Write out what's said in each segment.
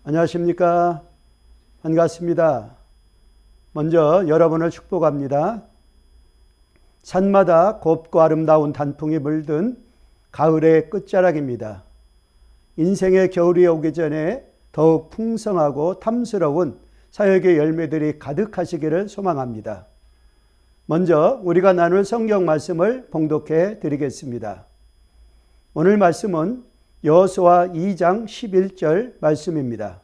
안녕하십니까? 반갑습니다. 먼저 여러분을 축복합니다. 산마다 곱고 아름다운 단풍이 물든 가을의 끝자락입니다. 인생의 겨울이 오기 전에 더욱 풍성하고 탐스러운 사역의 열매들이 가득하시기를 소망합니다. 먼저 우리가 나눌 성경 말씀을 봉독해 드리겠습니다. 오늘 말씀은 여호수아 2장 11절 말씀입니다.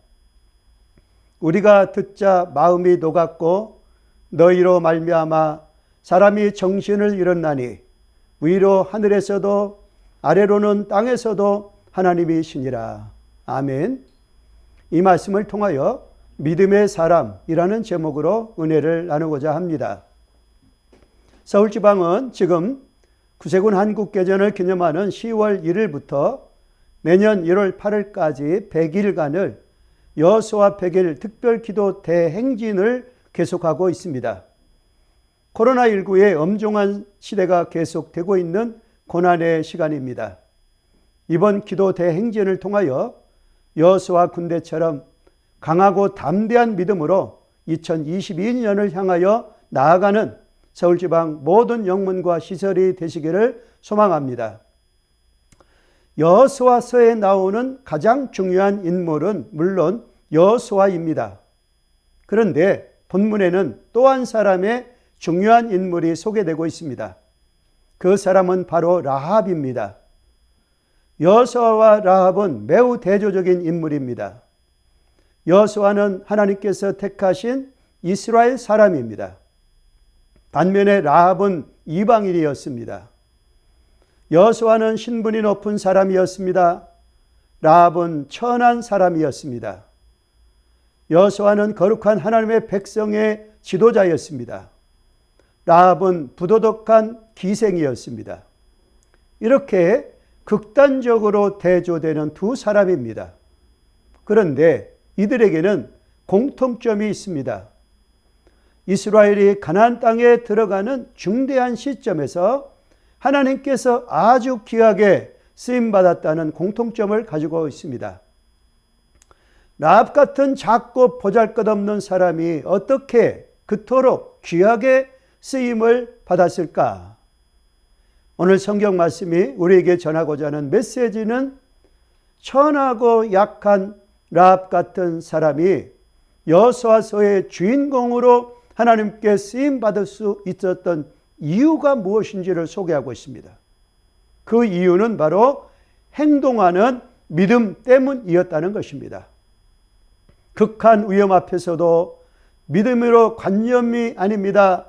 우리가 듣자 마음이 녹았고 너희로 말미암아 사람이 정신을 잃었나니 위로 하늘에서도 아래로는 땅에서도 하나님이시니라. 아멘. 이 말씀을 통하여 믿음의 사람이라는 제목으로 은혜를 나누고자 합니다. 서울지방은 지금 구세군 한국개전을 기념하는 10월 1일부터 내년 1월 8일까지 100일간을 여호수아 100일 특별기도 대행진을 계속하고 있습니다. 코로나19의 엄중한 시대가 계속되고 있는 고난의 시간입니다. 이번 기도 대행진을 통하여 여호수아 군대처럼 강하고 담대한 믿음으로 2022년을 향하여 나아가는 서울지방 모든 영문과 시설이 되시기를 소망합니다. 여호수아서에 나오는 가장 중요한 인물은 물론 여호수아입니다. 그런데 본문에는 또 한 사람의 중요한 인물이 소개되고 있습니다. 그 사람은 바로 라합입니다. 여호수아와 라합은 매우 대조적인 인물입니다. 여호수아는 하나님께서 택하신 이스라엘 사람입니다. 반면에 라합은 이방인이었습니다. 여호수아는 신분이 높은 사람이었습니다. 라합은 천한 사람이었습니다. 여호수아는 거룩한 하나님의 백성의 지도자였습니다. 라합은 부도덕한 기생이었습니다. 이렇게 극단적으로 대조되는 두 사람입니다. 그런데 이들에게는 공통점이 있습니다. 이스라엘이 가나안 땅에 들어가는 중대한 시점에서 하나님께서 아주 귀하게 쓰임받았다는 공통점을 가지고 있습니다. 라합 같은 작고 보잘것없는 사람이 어떻게 그토록 귀하게 쓰임을 받았을까? 오늘 성경 말씀이 우리에게 전하고자 하는 메시지는 천하고 약한 라합 같은 사람이 여호수아서의 주인공으로 하나님께 쓰임받을 수 있었던 이유가 무엇인지를 소개하고 있습니다. 그 이유는 바로 행동하는 믿음 때문이었다는 것입니다. 극한 위험 앞에서도 믿음으로 관념이 아닙니다.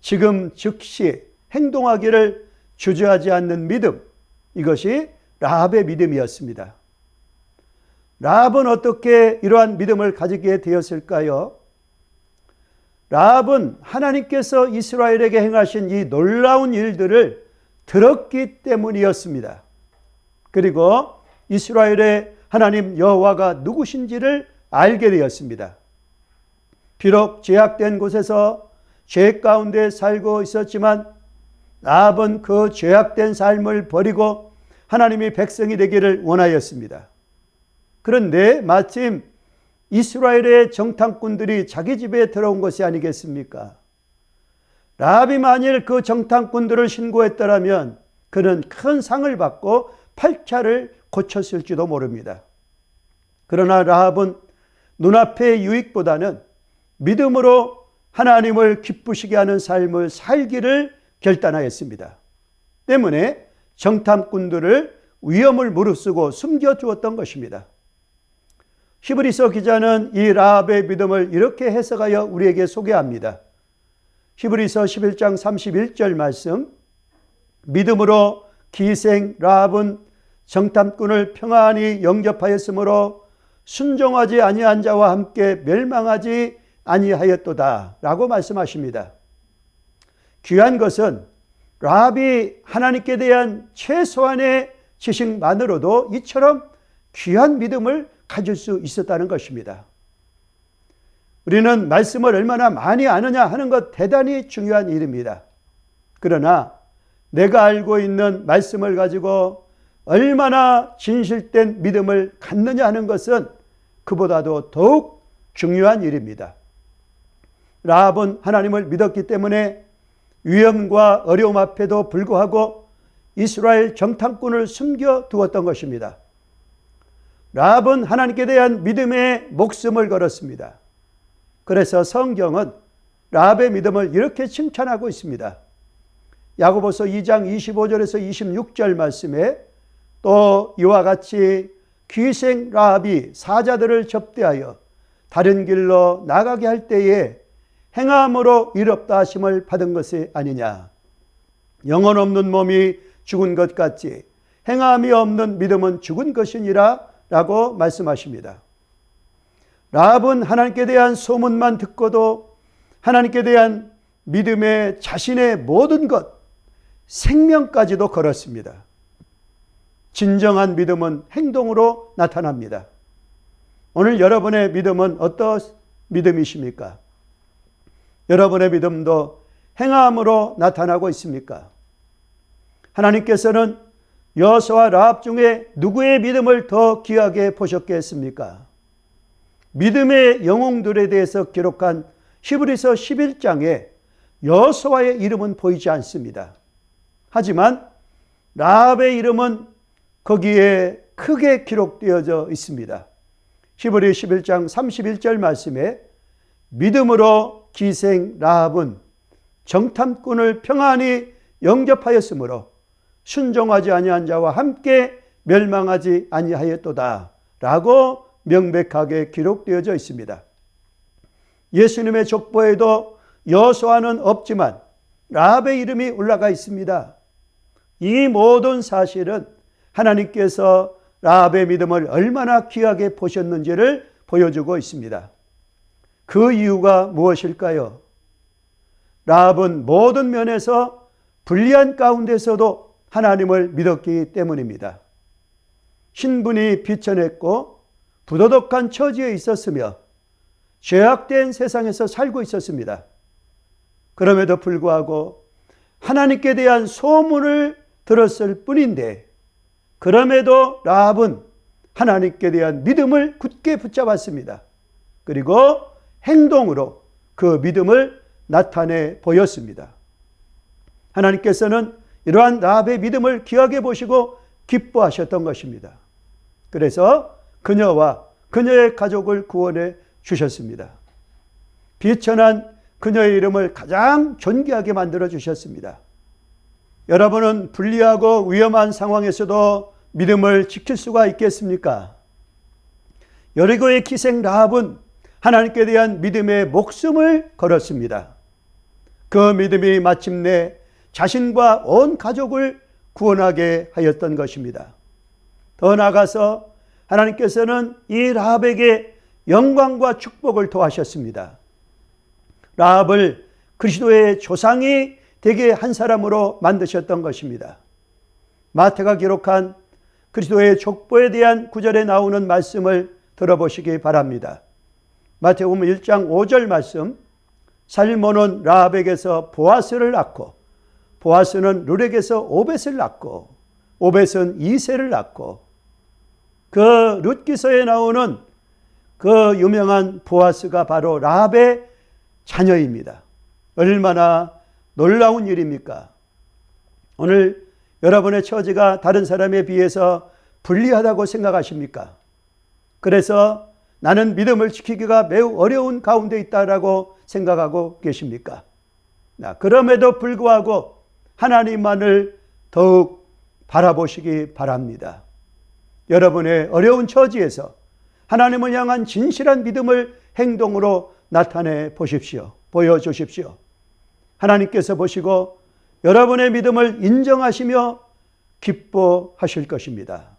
지금 즉시 행동하기를 주저하지 않는 믿음, 이것이 라합의 믿음이었습니다. 라합은 어떻게 이러한 믿음을 가지게 되었을까요? 라합은 하나님께서 이스라엘에게 행하신 이 놀라운 일들을 들었기 때문이었습니다. 그리고 이스라엘의 하나님 여호와가 누구신지를 알게 되었습니다. 비록 죄악된 곳에서 죄 가운데 살고 있었지만 라합은 그 죄악된 삶을 버리고 하나님의 백성이 되기를 원하였습니다. 그런데 마침 이스라엘의 정탐꾼들이 자기 집에 들어온 것이 아니겠습니까? 라합이 만일 그 정탐꾼들을 신고했더라면 그는 큰 상을 받고 팔자를 고쳤을지도 모릅니다. 그러나 라합은 눈앞의 유익보다는 믿음으로 하나님을 기쁘시게 하는 삶을 살기를 결단하였습니다. 때문에 정탐꾼들을 위험을 무릅쓰고 숨겨주었던 것입니다. 히브리서 기자는 이 라합의 믿음을 이렇게 해석하여 우리에게 소개합니다. 히브리서 11장 31절 말씀, 믿음으로 기생 라합은 정탐꾼을 평안히 영접하였으므로 순종하지 아니한 자와 함께 멸망하지 아니하였도다 라고 말씀하십니다. 귀한 것은 라합이 하나님께 대한 최소한의 지식만으로도 이처럼 귀한 믿음을 가질 수 있었다는 것입니다. 우리는 말씀을 얼마나 많이 아느냐 하는 것 대단히 중요한 일입니다. 그러나 내가 알고 있는 말씀을 가지고 얼마나 진실된 믿음을 갖느냐 하는 것은 그보다도 더욱 중요한 일입니다. 라합은 하나님을 믿었기 때문에 위험과 어려움 앞에도 불구하고 이스라엘 정탐꾼을 숨겨두었던 것입니다. 라합은 하나님께 대한 믿음에 목숨을 걸었습니다. 그래서 성경은 라합의 믿음을 이렇게 칭찬하고 있습니다. 야고보서 2장 25절에서 26절 말씀에 또 이와 같이 귀생 라합이 사자들을 접대하여 다른 길로 나가게 할 때에 행함으로 의롭다 하심을 받은 것이 아니냐. 영혼 없는 몸이 죽은 것 같이 행함이 없는 믿음은 죽은 것이니라 라고 말씀하십니다. 라합은 하나님께 대한 소문만 듣고도 하나님께 대한 믿음에 자신의 모든 것, 생명까지도 걸었습니다. 진정한 믿음은 행동으로 나타납니다. 오늘 여러분의 믿음은 어떤 믿음이십니까? 여러분의 믿음도 행함으로 나타나고 있습니까? 하나님께서는 여호수아와 라합 중에 누구의 믿음을 더 귀하게 보셨겠습니까? 믿음의 영웅들에 대해서 기록한 히브리서 11장에 여호수아의 이름은 보이지 않습니다. 하지만 라합의 이름은 거기에 크게 기록되어져 있습니다. 히브리 11장 31절 말씀에 믿음으로 기생 라합은 정탐꾼을 평안히 영접하였으므로 순종하지 아니한 자와 함께 멸망하지 아니하였도다 라고 명백하게 기록되어져 있습니다. 예수님의 족보에도 여호수아는 없지만 라합의 이름이 올라가 있습니다. 이 모든 사실은 하나님께서 라합의 믿음을 얼마나 귀하게 보셨는지를 보여주고 있습니다. 그 이유가 무엇일까요? 라합은 모든 면에서 불리한 가운데서도 하나님을 믿었기 때문입니다. 신분이 비천했고 부도덕한 처지에 있었으며 죄악된 세상에서 살고 있었습니다. 그럼에도 불구하고 하나님께 대한 소문을 들었을 뿐인데 그럼에도 라합은 하나님께 대한 믿음을 굳게 붙잡았습니다. 그리고 행동으로 그 믿음을 나타내 보였습니다. 하나님께서는 이러한 라합의 믿음을 귀하게 보시고 기뻐하셨던 것입니다. 그래서 그녀와 그녀의 가족을 구원해 주셨습니다. 비천한 그녀의 이름을 가장 존귀하게 만들어 주셨습니다. 여러분은 불리하고 위험한 상황에서도 믿음을 지킬 수가 있겠습니까? 여리고의 기생 라합은 하나님께 대한 믿음의 목숨을 걸었습니다. 그 믿음이 마침내 자신과 온 가족을 구원하게 하였던 것입니다. 더 나아가서 하나님께서는 이 라합에게 영광과 축복을 더하셨습니다. 라합을 그리스도의 조상이 되게 한 사람으로 만드셨던 것입니다. 마태가 기록한 그리스도의 족보에 대한 구절에 나오는 말씀을 들어보시기 바랍니다. 마태복음 1장 5절 말씀, 살모는 라합에게서 보아스를 낳고 보아스는 룻에게서 오벳을 낳고 오벳은 이새를 낳고 그 룻기서에 나오는 그 유명한 보아스가 바로 라합의 자녀입니다. 얼마나 놀라운 일입니까? 오늘 여러분의 처지가 다른 사람에 비해서 불리하다고 생각하십니까? 그래서 나는 믿음을 지키기가 매우 어려운 가운데 있다라고 생각하고 계십니까? 그럼에도 불구하고 하나님만을 더욱 바라보시기 바랍니다. 여러분의 어려운 처지에서 하나님을 향한 진실한 믿음을 행동으로 나타내 보십시오. 보여주십시오. 하나님께서 보시고 여러분의 믿음을 인정하시며 기뻐하실 것입니다.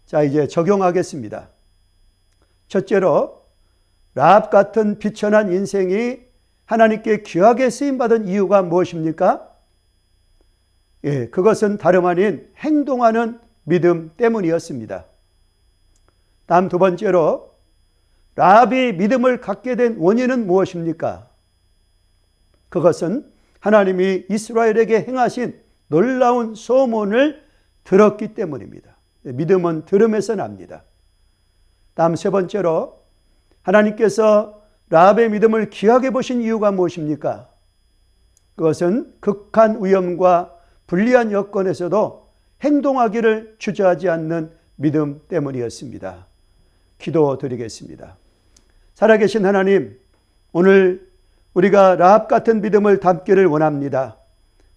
자, 이제 적용하겠습니다. 첫째로 라합 같은 비천한 인생이 하나님께 귀하게 쓰임받은 이유가 무엇입니까? 그것은 다름 아닌 행동하는 믿음 때문이었습니다. 다음 두 번째로 라합이 믿음을 갖게 된 원인은 무엇입니까? 그것은 하나님이 이스라엘에게 행하신 놀라운 소문을 들었기 때문입니다. 믿음은 들음에서 납니다. 다음 세 번째로 하나님께서 라합의 믿음을 귀하게 보신 이유가 무엇입니까? 그것은 극한 위험과 불리한 여건에서도 행동하기를 주저하지 않는 믿음 때문이었습니다. 기도드리겠습니다. 살아계신 하나님, 오늘 우리가 라합 같은 믿음을 담기를 원합니다.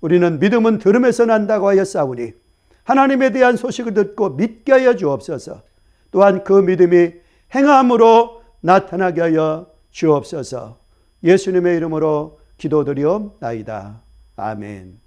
우리는 믿음은 들음에서 난다고 하였사오니 하나님에 대한 소식을 듣고 믿게 하여 주옵소서. 또한 그 믿음이 행함으로 나타나게 하여 주옵소서. 예수님의 이름으로 기도드리옵나이다. 아멘.